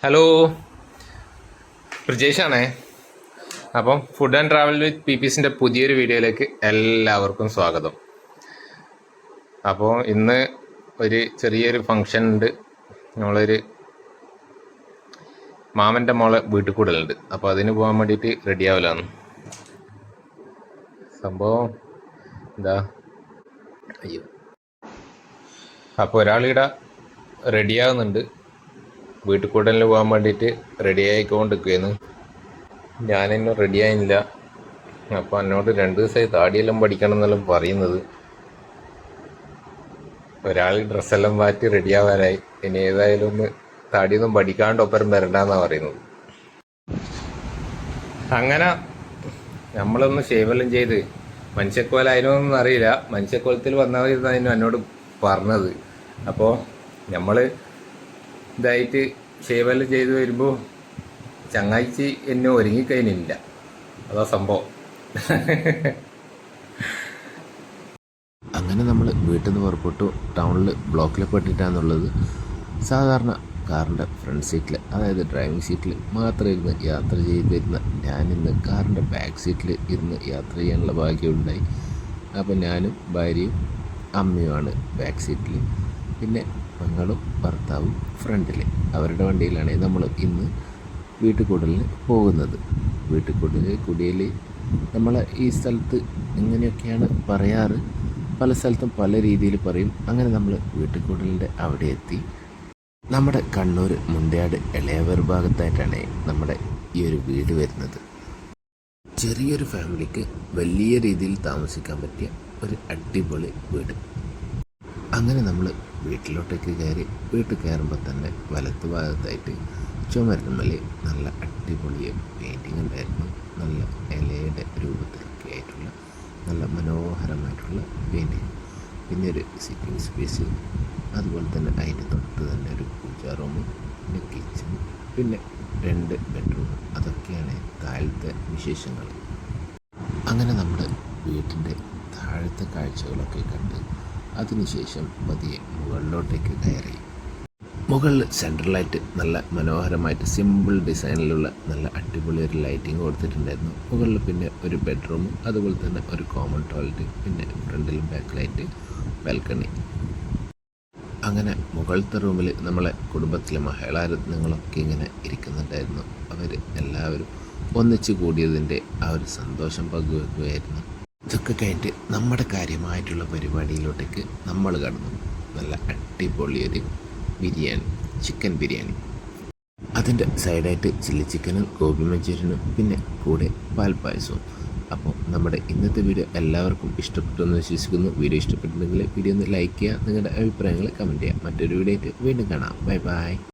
Hello, ബ്രിജേഷാണേ. അപ്പം food and travel with PPസിൻ്റെ പുതിയൊരു വീഡിയോയിലേക്ക് എല്ലാവർക്കും സ്വാഗതം. അപ്പോൾ ഇന്ന് ഒരു ചെറിയൊരു ഫങ്ഷൻ ഉണ്ട്. നമ്മളൊരു മാമൻ്റെ മോളെ വീട്ടിൽ കൂടലുണ്ട്. അപ്പോൾ അതിന് പോകാൻ വേണ്ടിയിട്ട് റെഡി ആവലാണ്. സംഭവം എന്താ, അയ്യോ, അപ്പോൾ ഒരാളിവിടെ റെഡിയാകുന്നുണ്ട്. വീട്ടിൽ കൂടലിന് പോകാൻ വേണ്ടിയിട്ട് റെഡി ആയിക്കൊണ്ടിരിക്കുകയാണ്. ഞാനെന്നും റെഡി ആയില്ല. അപ്പോൾ എന്നോട് 2 ദിവസമായി താടിയെല്ലാം പഠിക്കണം എന്നെല്ലാം പറയുന്നത്. ഒരാൾ ഡ്രസ്സെല്ലാം മാറ്റി റെഡിയാവാനായി. ഇനി ഏതായാലും ഒന്ന് താടിയൊന്നും പഠിക്കാണ്ട് ഒപ്പരം വരണ്ടെന്നാണ് പറയുന്നത്. അങ്ങനെ നമ്മളൊന്ന് ഷേവെല്ലാം ചെയ്ത് മനുഷ്യക്കോല അതിനൊന്നും അറിയില്ല. മനുഷ്യക്കോലത്തിൽ വന്നവരുന്നതിനും എന്നോട് പറഞ്ഞത്. അപ്പോൾ നമ്മൾ ഇതായിട്ട് ഷേവെല്ലാം ചെയ്ത് വരുമ്പോൾ ചങ്ങാഴ്ച എന്നെ ഒരുങ്ങിക്കഴിഞ്ഞില്ല. അതാ സംഭവം. അങ്ങനെ നമ്മൾ വീട്ടിൽ നിന്ന് പുറപ്പെട്ടു. ടൗണിൽ ബ്ലോക്കിൽ പെട്ടിട്ടാന്നുള്ളത്. സാധാരണ കാറിൻ്റെ ഫ്രണ്ട് സീറ്റിൽ, അതായത് ഡ്രൈവിംഗ് സീറ്റിൽ മാത്രം ഇരുന്ന് യാത്ര ചെയ്തിരുന്ന ഞാനിന്ന് കാറിൻ്റെ ബാക്ക് സീറ്റിൽ ഇരുന്ന് യാത്ര ചെയ്യാനുള്ള ഭാഗ്യമുണ്ടായി. അപ്പോൾ ഞാനും ഭാര്യയും അമ്മയുമാണ് ബാക്ക് സീറ്റിൽ, പിന്നെ പെങ്ങളും ഭർത്താവും ഫ്രണ്ടിൽ. അവരുടെ വണ്ടിയിലാണ് നമ്മൾ ഇന്ന് വീട്ടിൽ കൂടലിന് പോകുന്നത്. വീട്ടിൽ കുടിയിൽ നമ്മളെ ഈ സ്ഥലത്ത് ഇങ്ങനെയൊക്കെയാണ് പറയാറ്. പല സ്ഥലത്തും പല രീതിയിൽ പറയും. അങ്ങനെ നമ്മൾ വീട്ടിൽ കൂടലിൻ്റെ അവിടെ എത്തി. നമ്മുടെ കണ്ണൂർ മുണ്ടയാട് ഇളയവർ ഭാഗത്തായിട്ടാണ് നമ്മുടെ ഈ ഒരു വീട് വരുന്നത്. ചെറിയൊരു ഫാമിലിക്ക് വലിയ രീതിയിൽ താമസിക്കാൻ പറ്റിയ ഒരു അടിപൊളി വീട്. അങ്ങനെ നമ്മൾ വീട്ടിലോട്ടേക്ക് കയറി. വീട്ടിൽ കയറുമ്പോൾ തന്നെ വലത്ത് ഭാഗത്തായിട്ട് ചുമരിന്മേൽ നല്ല അടിപൊളി പെയിൻറ്റിങ് ഉണ്ടായിരുന്നു. നല്ല ഇലയുടെ രൂപത്തിലൊക്കെ ആയിട്ടുള്ള നല്ല മനോഹരമായിട്ടുള്ള പെയിൻറ്റിങ്. പിന്നെ ഒരു സിറ്റിംഗ് സ്പേസ്, അതുപോലെ തന്നെ അതിൻ്റെ തൊട്ട് തന്നെ ഒരു പൂജാ റൂം, പിന്നെ കിച്ചൺ, പിന്നെ 2 ബെഡ്റൂം. അതൊക്കെയാണ് താഴത്തെ വിശേഷങ്ങൾ. അങ്ങനെ നമ്മുടെ വീട്ടിൻ്റെ താഴത്തെ കാഴ്ചകളൊക്കെ കണ്ട് അതിനുശേഷം പതിയെ മുകളിലോട്ടേക്ക് കയറി. മുകളിൽ സെൻട്രലായിട്ട് നല്ല മനോഹരമായിട്ട് സിമ്പിൾ ഡിസൈനിലുള്ള നല്ല അടിപൊളി ഒരു ലൈറ്റിങ് കൊടുത്തിട്ടുണ്ടായിരുന്നു. മുകളിൽ പിന്നെ ഒരു ബെഡ്റൂമും, അതുപോലെ തന്നെ ഒരു കോമൺ ടോയ്ലറ്റ്, പിന്നെ ഫ്രണ്ടിലും ബാക്കിലായിട്ട് ബാൽക്കണി. അങ്ങനെ മുകളിലത്തെ റൂമിൽ നമ്മളെ കുടുംബത്തിലെ മഹിളാരത്നങ്ങളൊക്കെ ഇങ്ങനെ ഇരിക്കുന്നുണ്ടായിരുന്നു. അവർ എല്ലാവരും ഒന്നിച്ച് കൂടിയതിൻ്റെ ആ ഒരു സന്തോഷം പങ്കുവെക്കുകയായിരുന്നു. ഇതൊക്കെ കഴിഞ്ഞിട്ട് നമ്മുടെ കാര്യമായിട്ടുള്ള പരിപാടിയിലോട്ടേക്ക് നമ്മൾ കടന്നു. നല്ല അടിപൊളിയൊരു ബിരിയാണി, ചിക്കൻ ബിരിയാണി. അതിൻ്റെ സൈഡായിട്ട് ചില്ലി ചിക്കനും ഗോബി മഞ്ചൂരിയനും, പിന്നെ കൂടെ പാൽപ്പായസവും. അപ്പോൾ നമ്മുടെ ഇന്നത്തെ വീഡിയോ എല്ലാവർക്കും ഇഷ്ടപ്പെട്ടു എന്ന് വിശ്വസിക്കുന്നു. വീഡിയോ ഇഷ്ടപ്പെട്ടിട്ടുണ്ടെങ്കിൽ വീഡിയോ ഒന്ന് ലൈക്ക് ചെയ്യുക, നിങ്ങളുടെ അഭിപ്രായങ്ങൾ കമൻറ്റ് ചെയ്യുക. മറ്റൊരു വീഡിയോ ആയിട്ട് വീണ്ടും കാണാം. Bye bye.